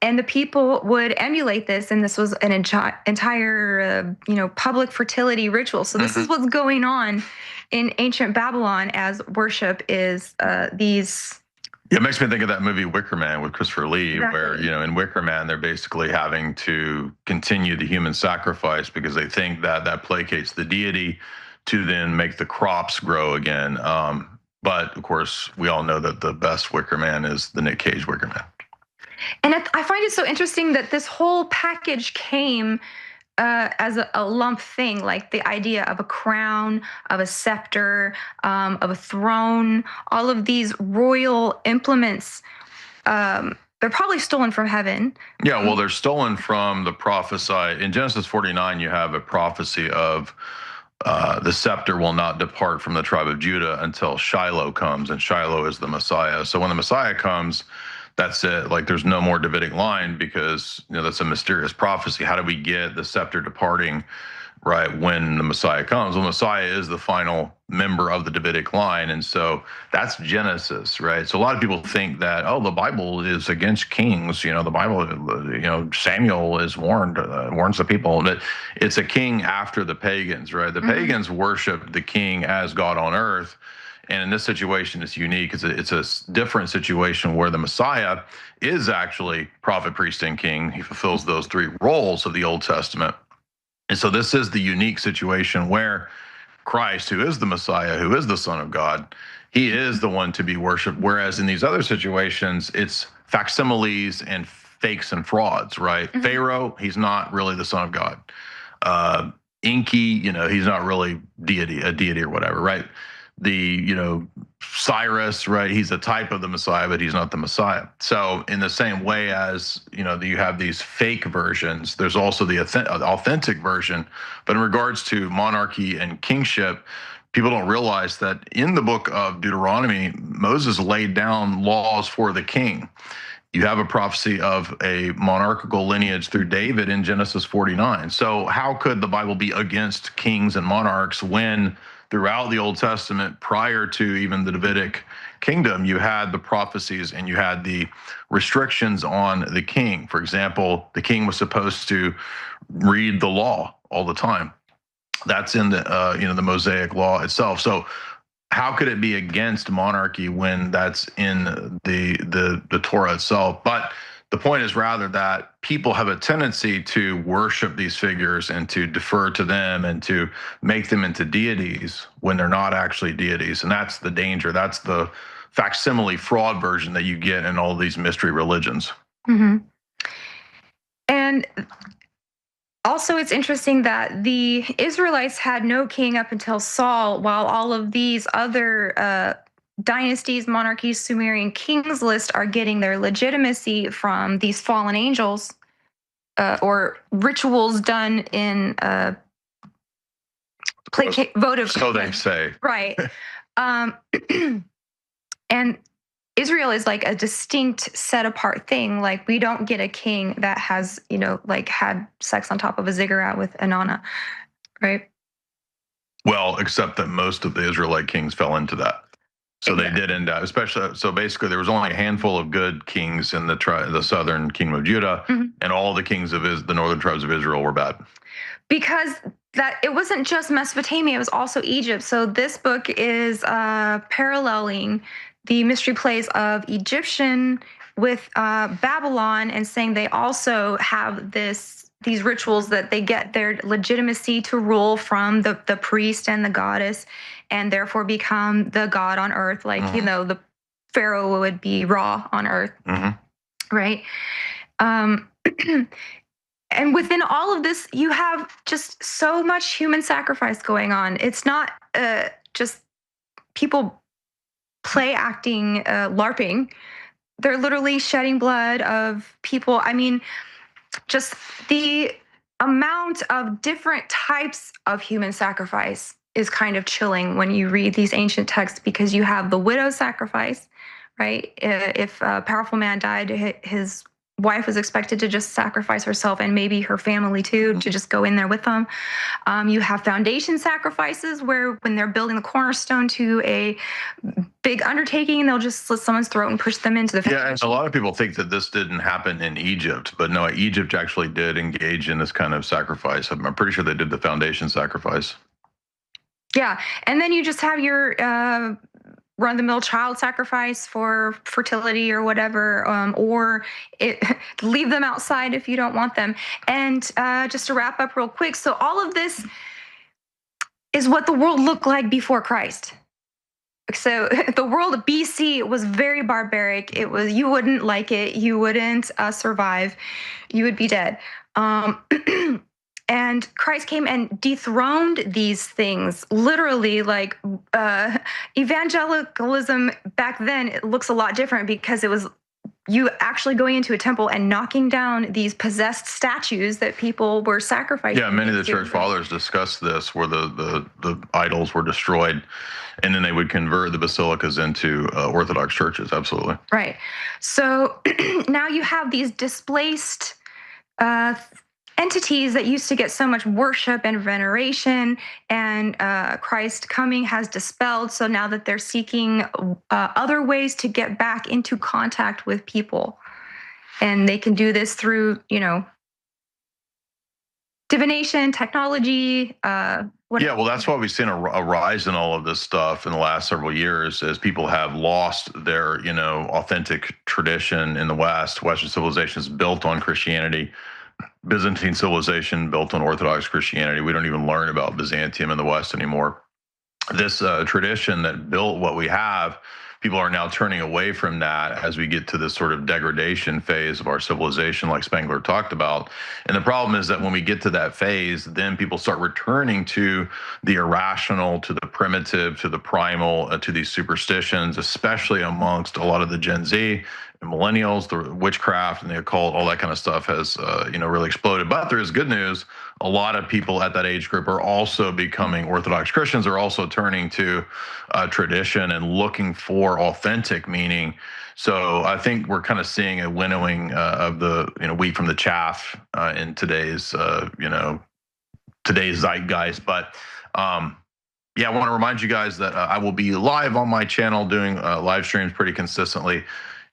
And the people would emulate this, and this was an entire, public fertility ritual. So this is what's going on in ancient Babylon as worship is these. Yeah, it makes me think of that movie Wicker Man with Christopher Lee, where, in Wicker Man, they're basically having to continue the human sacrifice because they think that placates the deity to then make the crops grow again. But of course, we all know that the best Wicker Man is the Nick Cage Wicker Man. And I find it so interesting that this whole package came as a lump thing, like the idea of a crown, of a scepter, of a throne, all of these royal implements. They're probably stolen from heaven. Yeah, well, they're stolen from the prophesy. In Genesis 49, you have a prophecy of the scepter will not depart from the tribe of Judah until Shiloh comes, and Shiloh is the Messiah. So when the Messiah comes, that's it. Like, there's no more Davidic line because, that's a mysterious prophecy. How do we get the scepter departing, right, when the Messiah comes? Well, Messiah is the final member of the Davidic line. And so that's Genesis, right? So a lot of people think that, the Bible is against kings. The Bible, Samuel is warns the people that it's a king after the pagans, right? The pagans worship the king as God on earth. And in this situation, it's unique. It's a different situation where the Messiah is actually prophet, priest, and king. He fulfills those three roles of the Old Testament. And so this is the unique situation where Christ, who is the Messiah, who is the Son of God, he is the one to be worshiped. Whereas in these other situations, it's facsimiles and fakes and frauds, right? Pharaoh, he's not really the Son of God. Enki, he's not really a deity or whatever, right? The Cyrus, right? He's a type of the Messiah, but he's not the Messiah. So in the same way as you have these fake versions, there's also the authentic version. But in regards to monarchy and kingship, people don't realize that in the book of Deuteronomy, Moses laid down laws for the king. You have a prophecy of a monarchical lineage through David in Genesis 49. So how could the Bible be against kings and monarchs when throughout the Old Testament, prior to even the Davidic kingdom, you had the prophecies and you had the restrictions on the king? For example, the king was supposed to read the law all the time. That's in the Mosaic law itself. So how could it be against monarchy when that's in the Torah itself? But the point is rather that people have a tendency to worship these figures and to defer to them and to make them into deities when they're not actually deities. And that's the danger. That's the facsimile fraud version that you get in all these mystery religions. And also, it's interesting that the Israelites had no king up until Saul, while all of these other dynasties, monarchies, Sumerian kings list are getting their legitimacy from these fallen angels or rituals done in votive. So they say. Right. And Israel is like a distinct, set apart thing. Like we don't get a king that has, like had sex on top of a ziggurat with Anana, right? Well, except that most of the Israelite kings fell into that. So they did end up, especially, so basically there was only a handful of good kings in the southern kingdom of Judah, and all the kings of the northern tribes of Israel were bad. Because that it wasn't just Mesopotamia, it was also Egypt. So this book is paralleling the mystery plays of Egyptian with Babylon, and saying they also have these rituals that they get their legitimacy to rule from the priest and the goddess, and therefore become the god on earth. Like, the Pharaoh would be Ra on earth, right? And within all of this, you have just so much human sacrifice going on. It's not just people play acting, LARPing. They're literally shedding blood of people. I mean, just the amount of different types of human sacrifice is kind of chilling when you read these ancient texts, because you have the widow sacrifice, right? If a powerful man died, his wife was expected to just sacrifice herself, and maybe her family too, to just go in there with them. You have foundation sacrifices, where when they're building the cornerstone to a big undertaking, they'll just slit someone's throat and push them into the foundation. Yeah, and a lot of people think that this didn't happen in Egypt, but no, Egypt actually did engage in this kind of sacrifice. I'm pretty sure they did the foundation sacrifice. Yeah, and then you just have your run-of-the-mill child sacrifice for fertility or whatever, or leave them outside if you don't want them. And just to wrap up real quick, so all of this is what the world looked like before Christ. So the world of BC was very barbaric. It was, you wouldn't like it, you wouldn't survive, you would be dead. And Christ came and dethroned these things. Literally, like evangelicalism back then, it looks a lot different, because it was you actually going into a temple and knocking down these possessed statues that people were sacrificing. Yeah, many of the church fathers discussed this, where the idols were destroyed, and then they would convert the basilicas into Orthodox churches. Absolutely. Right. So now you have these displaced entities that used to get so much worship and veneration, and Christ coming has dispelled. So now that they're seeking other ways to get back into contact with people, and they can do this through, divination, technology. Yeah, well, that's why we've seen a rise in all of this stuff in the last several years, as people have lost their, authentic tradition in the West. Western civilization is built on Christianity. Byzantine civilization built on Orthodox Christianity. We don't even learn about Byzantium in the West anymore. This tradition that built what we have, people are now turning away from that as we get to this sort of degradation phase of our civilization, like Spengler talked about. And the problem is that when we get to that phase, then people start returning to the irrational, to the primitive, to the primal, to these superstitions, especially amongst a lot of the Gen Z and millennials. The witchcraft and the occult, all that kind of stuff has, really exploded. But there is good news. A lot of people at that age group are also becoming Orthodox Christians, are also turning to tradition and looking for authentic meaning. So I think we're kind of seeing a winnowing of the wheat from the chaff in today's today's zeitgeist. But yeah, I want to remind you guys that I will be live on my channel doing live streams pretty consistently.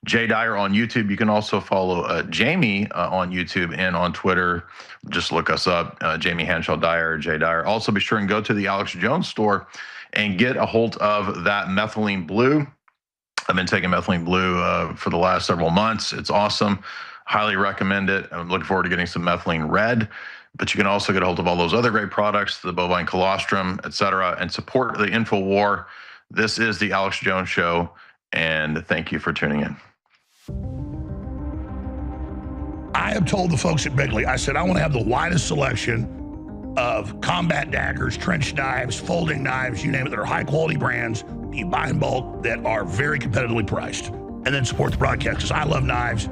J Dyer on YouTube. You can also follow Jamie on YouTube and on Twitter. Just look us up, Jamie Hanshaw Dyer, J Dyer. Also, be sure and go to the Alex Jones store and get a hold of that methylene blue. I've been taking methylene blue for the last several months. It's awesome. Highly recommend it. I'm looking forward to getting some methylene red. But you can also get a hold of all those other great products, the bovine colostrum, etc., and support the info war. This is the Alex Jones Show, and thank you for tuning in. I have told the folks at Bigley, I said, I want to have the widest selection of combat daggers, trench knives, folding knives, you name it, that are high quality brands you buy in bulk that are very competitively priced, and then support the broadcast, because I love knives.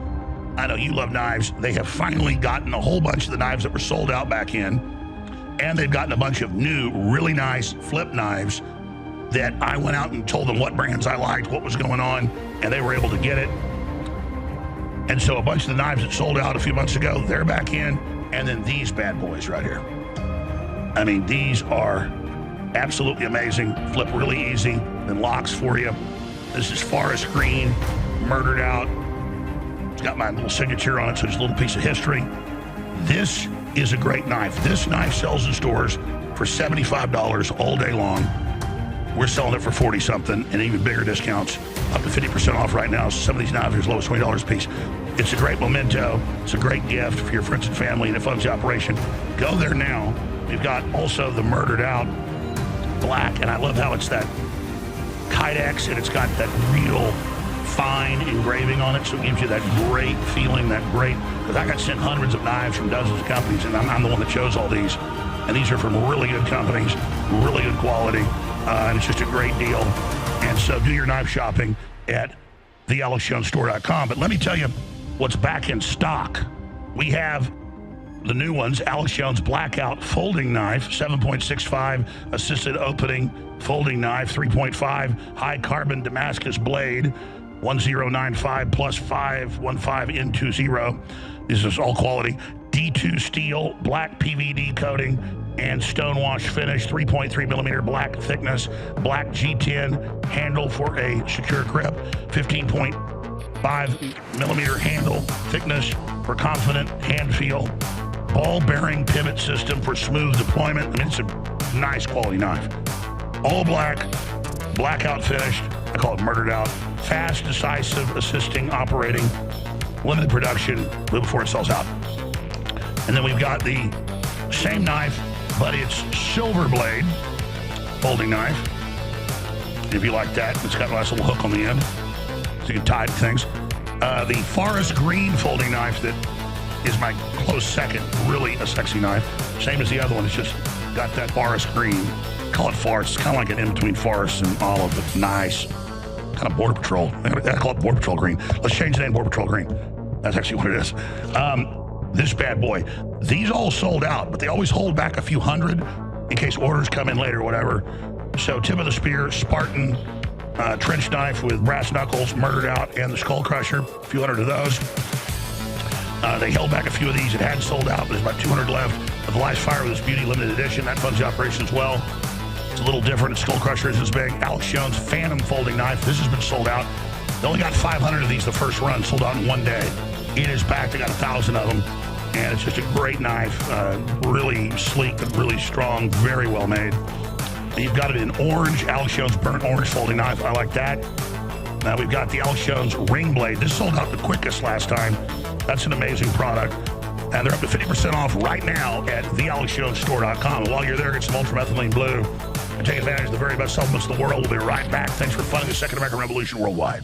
I know you love knives. They have finally gotten a whole bunch of the knives that were sold out back in, and they've gotten a bunch of new, really nice flip knives that I went out and told them what brands I liked, what was going on, and they were able to get it. And so a bunch of the knives that sold out a few months ago, they're back in. And then these bad boys right here. I mean, these are absolutely amazing. Flip really easy, then locks for you. This is Forest Green, murdered out. It's got my little signature on it, so it's a little piece of history. This is a great knife. This knife sells in stores for $75 all day long. We're selling it for 40 something and even bigger discounts, up to 50% off right now. Some of these knives are as low as $20 a piece. It's a great memento. It's a great gift for your friends and family, and it funds the operation. Go there now. We've got also the murdered out black, and I love how it's that Kydex, and it's got that real fine engraving on it, so it gives you that great feeling, that great, because I got sent hundreds of knives from dozens of companies, and I'm the one that chose all these. And these are from really good companies, really good quality, and it's just a great deal. And so do your knife shopping at thealexjonesstore.com. But let me tell you what's back in stock. We have the new ones, Alex Jones Blackout Folding Knife, 7.65 assisted opening folding knife, 3.5 high carbon Damascus blade, 1095 plus 515 N20. This is all quality. D2 steel, black PVD coating, and stonewash finish, 3.3 millimeter black thickness, black G10 handle for a secure grip, 15.5 millimeter handle thickness for confident hand feel, ball bearing pivot system for smooth deployment. I mean, it's a nice quality knife. All black, blackout finished. I call it murdered out. Fast, decisive, assisting, operating, limited production before it sells out. And then we've got the same knife, but it's silver blade folding knife. If you like that, it's got a nice little hook on the end, so you can tie things. The forest green folding knife that is my close second, really a sexy knife. Same as the other one, it's just got that forest green. Call it forest. It's kind of like an in-between forest and olive, but nice. Kind of Border Patrol. I call it Border Patrol green. Let's change the name Border Patrol green. That's actually what it is. This bad boy. These all sold out, but they always hold back a few hundred in case orders come in later or whatever. So tip of the spear, Spartan trench knife with brass knuckles, murdered out, and the skull crusher. A few hundred of those. They held back a few of these. It had sold out, but there's about 200 left. But the last fire with this beauty limited edition, that funds the operation as well. It's a little different. The skull crusher isn't as big. Alex Jones Phantom folding knife. This has been sold out. They only got 500 of these the first run, sold out in one day. It is back. They got 1,000 of them. And it's just a great knife, really sleek and really strong, very well made. And you've got it in orange, Alex Jones burnt orange folding knife. I like that. Now we've got the Alex Jones ring blade. This sold out the quickest last time. That's an amazing product. And they're up to 50% off right now at thealexjonesstore.com. And while you're there, get some ultramethylene blue and take advantage of the very best supplements in the world. We'll be right back. Thanks for funding the Second American Revolution worldwide.